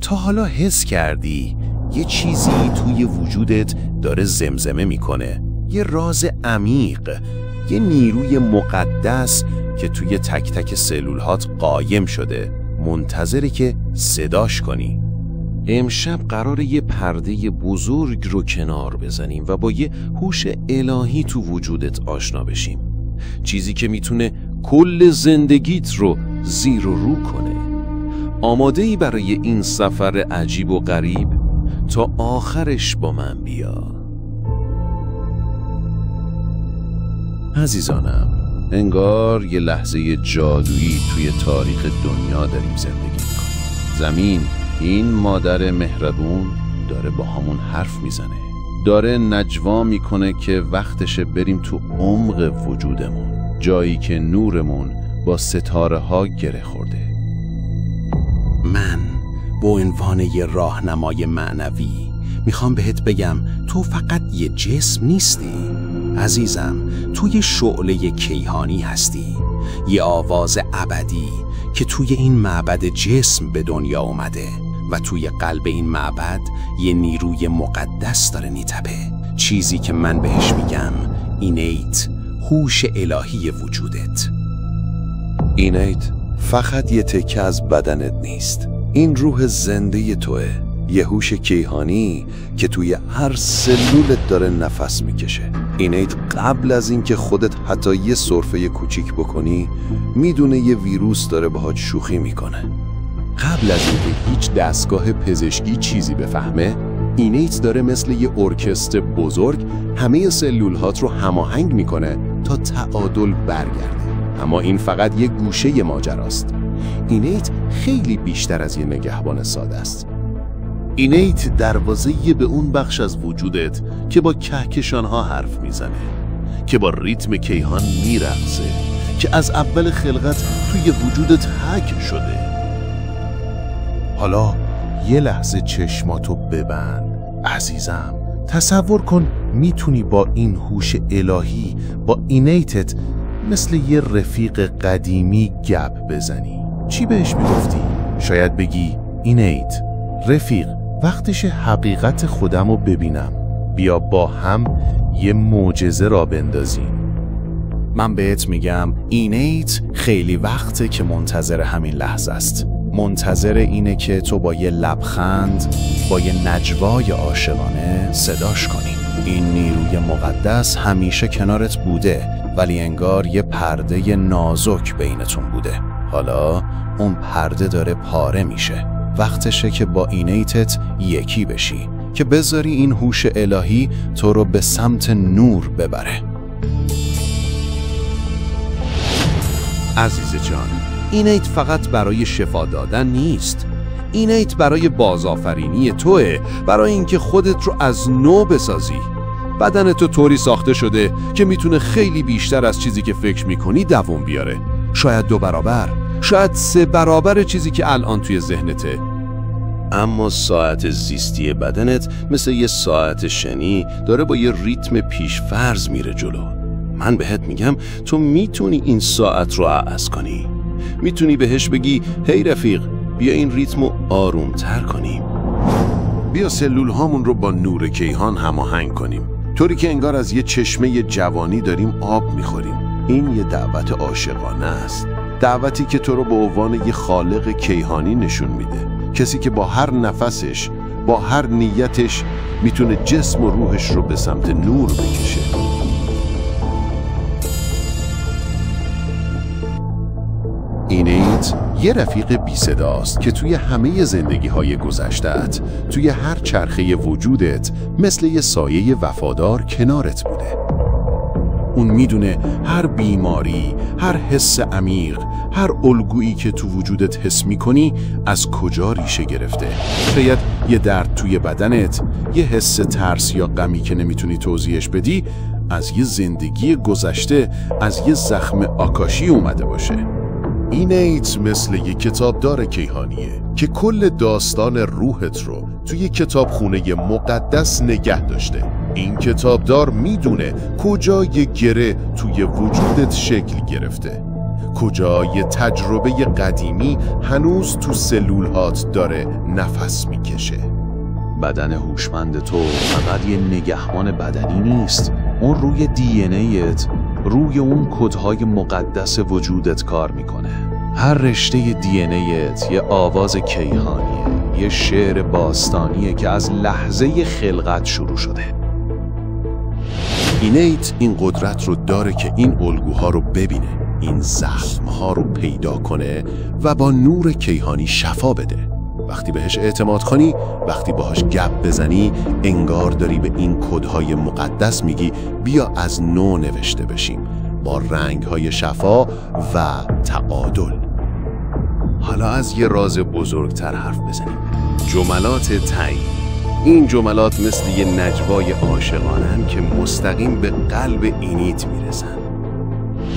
تا حالا حس کردی یه چیزی توی وجودت داره زمزمه میکنه؟ یه راز عمیق، یه نیروی مقدس که توی تک تک سلولهات قایم شده، منتظره که صداش کنی. امشب قراره یه پرده بزرگ رو کنار بزنیم و با یه هوش الهی تو وجودت آشنا بشیم. چیزی که میتونه کل زندگیت رو زیر و رو کنه. آماده‌ای برای این سفر عجیب و غریب؟ تا آخرش با من بیا. عزیزانم، انگار یه لحظه جادویی توی تاریخ دنیا داریم زندگی میکنیم. زمین، این مادر مهربون، داره با همون حرف میزنه، داره نجوا میکنه که وقتشه بریم تو عمق وجودمون، جایی که نورمون با ستاره ها گره خورده. من به عنوان یه راهنمای معنوی میخوام بهت بگم تو فقط یه جسم نیستی عزیزم، توی شعله کیهانی هستی، یه آواز ابدی که توی این معبد جسم به دنیا اومده و توی قلب این معبد یه نیروی مقدس داره میتپه، چیزی که من بهش میگم اینیت، هوش الهی وجودت. اینیت فقط یه تکه از بدنت نیست، این روح زنده توه، یه هوش کیهانی که توی هر سلولت داره نفس میکشه. اینیت قبل از اینکه خودت حتی یه سرفه کوچیک بکنی میدونه یه ویروس داره باهات شوخی میکنه. قبل از اینکه هیچ دستگاه پزشکی چیزی بفهمه، اینیت داره مثل یه ارکستر بزرگ همه سلولهات رو هماهنگ میکنه تا تعادل برگرده. اما این فقط یه گوشه ماجراست. اینیت خیلی بیشتر از یه نگهبان ساده است. اینیت دروازه‌ای به اون بخش از وجودت که با کهکشان‌ها حرف میزنه، که با ریتم کیهان میرقصه، که از اول خلقت توی وجودت حک شده. حالا یه لحظه چشماتو ببند عزیزم. تصور کن میتونی با این هوش الهی، با اینیتت، مثل یه رفیق قدیمی گپ بزنی. چی بهش میگفتی؟ شاید بگی اینیت رفیق، وقتش حقیقت خودمو ببینم، بیا با هم یه معجزه را بندازیم. من بهت میگم اینیت خیلی وقته که منتظر همین لحظه است. منتظر اینه که تو با یه لبخند، با یه نجوای عاشقانه صداش کنی. این نیروی مقدس همیشه کنارت بوده، ولی انگار یه پرده نازک بینتون بوده. حالا اون پرده داره پاره میشه. وقتشه که با اینیتت یکی بشی، که بذاری این هوش الهی تو رو به سمت نور ببره. عزیز جان، اینیت فقط برای شفا دادن نیست. اینیت برای بازآفرینی توه، برای اینکه خودت رو از نو بسازی. بدن تو طوری ساخته شده که میتونه خیلی بیشتر از چیزی که فکر میکنی دوام بیاره. شاید 2 برابر، شاید 3 برابر چیزی که الان توی ذهنته. اما ساعت زیستی بدنت مثل یه ساعت شنی داره با یه ریتم پیشفرض میره جلو. من بهت میگم تو میتونی این ساعت رو عوض کنی. میتونی بهش بگی هی رفیق، بیا این ریتم رو آرومتر کنیم. بیا سلول هامون رو با نور کیهان هماهنگ کنیم، طوری که انگار از یه چشمه جوانی داریم آب میخوریم. این یه دعوت عاشقانه است، دعوتی که تو رو به عنوان یه خالق کیهانی نشون میده، کسی که با هر نفسش، با هر نیتش میتونه جسم و روحش رو به سمت نور بکشه. اینیت یه رفیق بی صداست که توی همه زندگی‌های گذشته‌ات، توی هر چرخه وجودت، مثل یه سایه وفادار کنارت بوده. اون میدونه هر بیماری، هر حس عمیق، هر الگویی که تو وجودت حس میکنی از کجا ریشه گرفته. شاید یه درد توی بدنت، یه حس ترس یا غمی که نمیتونی توضیحش بدی، از یه زندگی گذشته، از یه زخم آکاشی اومده باشه. اینیت مثل یه کتابدار کیهانیه که کل داستان روحت رو توی کتابخونه مقدس نگه داشته. این کتابدار میدونه کجا یه گره توی وجودت شکل گرفته، کجا یه تجربه قدیمی هنوز تو سلولهات داره نفس میکشه. بدن هوشمند تو فقط یه نگهبان بدنی نیست، اون روی دی&ایت، روی اون کدهای مقدس وجودت کار میکنه. هر رشته دی&ایت یه آواز کیهانیه، یه شعر باستانیه که از لحظه خلقت شروع شده. اینیت این قدرت رو داره که این الگوها رو ببینه، این زخمها رو پیدا کنه و با نور کیهانی شفا بده. وقتی بهش اعتماد کنی، وقتی باهاش گپ بزنی، انگار داری به این کدهای مقدس میگی بیا از نو نوشته بشیم با رنگهای شفا و تعادل. حالا از یه راز بزرگتر حرف بزنیم. جملات تعیین. این جملات مثل یه نجوای عاشقانه‌ان که مستقیم به قلب اینیت میرسن.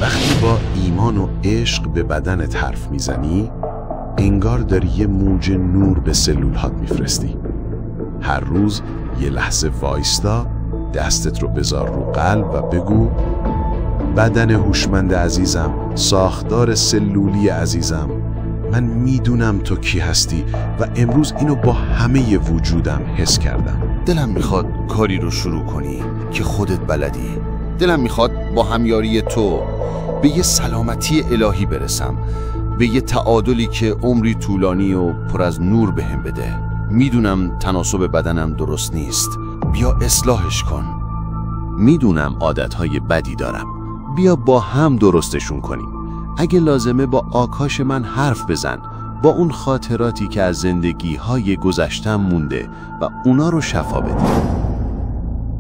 وقتی با ایمان و عشق به بدنت حرف میزنی، انگار داری یه موج نور به سلولهات میفرستی. هر روز یه لحظه وایستا، دستت رو بذار رو قلب و بگو بدن هوشمند عزیزم، ساختار سلولی عزیزم، من میدونم تو کی هستی و امروز اینو با همه وجودم حس کردم. دلم میخواد کاری رو شروع کنی که خودت بلدی. دلم میخواد با همیاری تو به یه سلامتی الهی برسم، به یه تعادلی که عمری طولانی و پر از نور بهم بده. میدونم تناسب بدنم درست نیست، بیا اصلاحش کن. میدونم عادتهای بدی دارم، بیا با هم درستشون کنیم. اگه لازمه با آکاش من حرف بزن، با اون خاطراتی که از زندگی‌های گذشتم مونده و اونا رو شفا بده.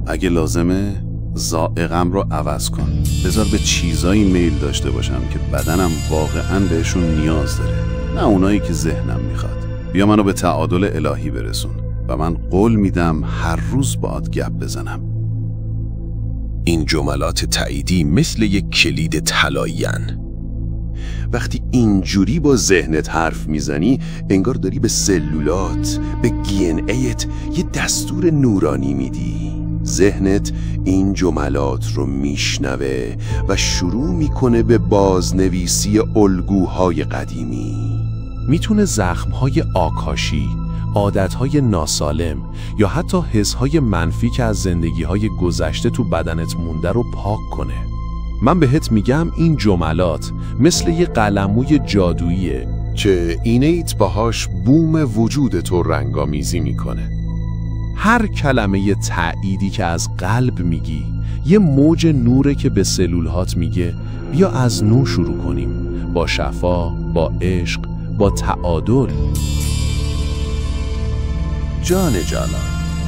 اگه لازمه ذائقه‌ام رو عوض کن، بذار به چیزایی میل داشته باشم که بدنم واقعاً بهشون نیاز داره، نه اونایی که ذهنم میخواد. بیا منو به تعادل الهی برسون و من قول میدم هر روز باهات گپ بزنم. این جملات تاییدی مثل یک کلید طلایی‌ان. وقتی اینجوری با ذهنت حرف میزنی، انگار داری به سلولات، به دی&ایت یه دستور نورانی میدی. ذهنت این جملات رو میشنوه و شروع میکنه به بازنویسی الگوهای قدیمی. میتونه زخمهای آکاشی، عادتهای ناسالم یا حتی حسهای منفی که از زندگیهای گذشته تو بدنت مونده رو پاک کنه. من بهت میگم این جملات مثل یه قلموی جادوییه که اینیت باهاش بوم وجودت رو رنگامیزی میکنه. هر کلمه تأییدی که از قلب میگی یه موج نوره که به سلولهات میگه بیا از نو شروع کنیم، با شفا، با عشق، با تعادل. جان جانان،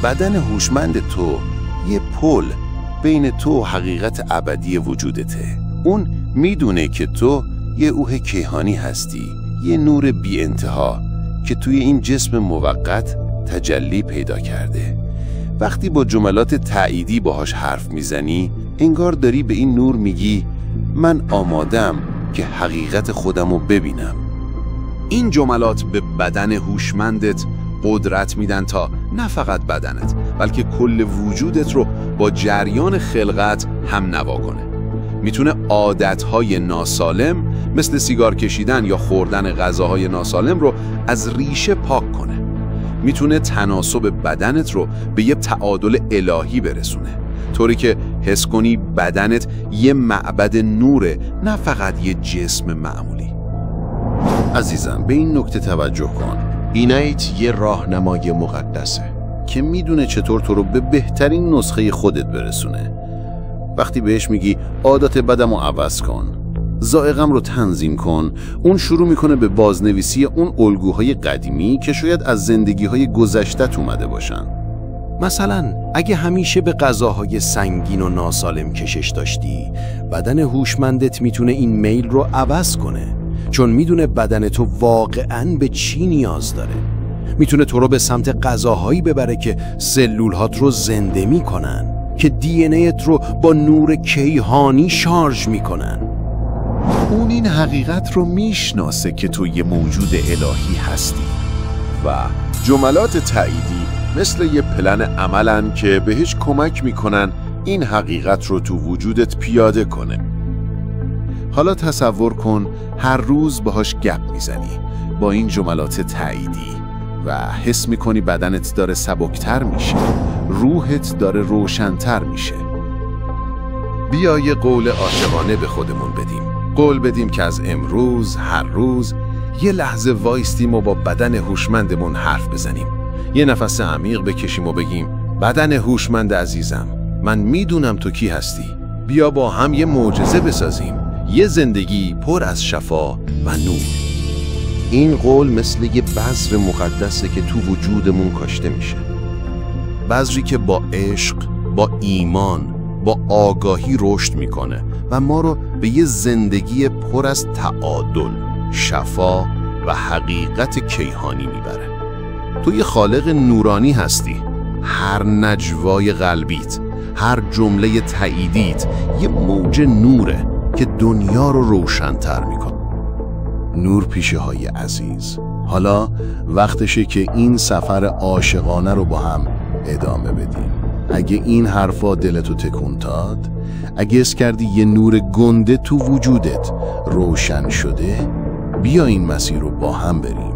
بدن هوشمند تو یه پل بین تو و حقیقت ابدی وجودته. اون میدونه که تو یه اوه کیهانی هستی، یه نور بی انتها که توی این جسم موقت تجلی پیدا کرده. وقتی با جملات تأییدی باهاش حرف میزنی، انگار داری به این نور میگی من آمادم که حقیقت خودمو ببینم. این جملات به بدن هوشمندت قدرت میدن تا نه فقط بدنت بلکه کل وجودت رو با جریان خلقت هم نوا کنه. میتونه عادتهای ناسالم مثل سیگار کشیدن یا خوردن غذاهای ناسالم رو از ریشه پاک کنه. میتونه تناسب بدنت رو به یه تعادل الهی برسونه، طوری که حس کنی بدنت یه معبد نوره، نه فقط یه جسم معمولی. عزیزم، به این نکته توجه کن. اینیت یه راهنمای مقدسه که میدونه چطور تو رو به بهترین نسخه خودت برسونه. وقتی بهش میگی عادت بدم رو عوض کن، ذائقه‌ام رو تنظیم کن، اون شروع میکنه به بازنویسی اون الگوهای قدیمی که شاید از زندگی‌های گذشته‌ت اومده باشن. مثلا اگه همیشه به غذاهای سنگین و ناسالم کشش داشتی، بدن هوشمندت میتونه این میل رو عوض کنه، چون میدونه بدن تو واقعاً به چی نیاز داره. میتونه تو رو به سمت غذاهایی ببره که سلولهات رو زنده میکنن، که دی&ایت رو با نور کیهانی شارژ میکنن. اون این حقیقت رو میشناسه که تو یه موجود الهی هستی و جملات تأییدی مثل یه پلن عملن که بهش کمک میکنن این حقیقت رو تو وجودت پیاده کنه. حالا تصور کن هر روز باهاش گپ میزنی، با این جملات تاییدی، و حس میکنی بدنت داره سبکتر میشه، روحت داره روشنتر میشه. بیا یه قول عاشقانه به خودمون بدیم. قول بدیم که از امروز هر روز یه لحظه وایستیم و با بدن هوشمندمون حرف بزنیم. یه نفس عمیق بکشیم و بگیم بدن هوشمند عزیزم، من میدونم تو کی هستی. بیا با هم یه معجزه بسازیم، یه زندگی پر از شفا و نور. این قول مثل یه بذر مقدسه که تو وجودمون کاشته میشه. بذری که با عشق، با ایمان، با آگاهی رشد میکنه و ما رو به یه زندگی پر از تعادل، شفا و حقیقت کیهانی میبره. تو یه خالق نورانی هستی. هر نجوای قلبیت، هر جمله تاییدیت یه موج نوره که دنیا رو روشن‌تر میکنه. نور پیشه های عزیز، حالا وقتشه که این سفر عاشقانه رو با هم ادامه بدیم. اگه این حرفا دلتو تکون داد، اگه حس کردی یه نور گنده تو وجودت روشن شده، بیا این مسیر رو با هم بریم.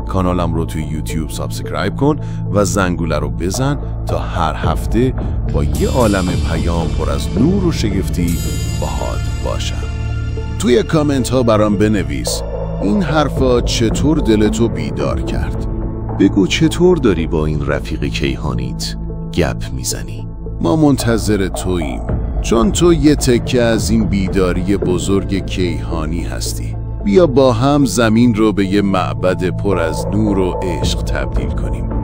کانالم رو توی یوتیوب سابسکرایب کن و زنگوله رو بزن تا هر هفته با یه عالم پیام پر از نور و شگفتی باهات باشم. توی کامنت ها برام بنویس این حرفا چطور دلتو بیدار کرد. بگو چطور داری با این رفیق کیهانیت گپ میزنی. ما منتظر توییم، چون تو یه تکه از این بیداری بزرگ کیهانی هستی. بیا با هم زمین رو به یه معبد پر از نور و عشق تبدیل کنیم.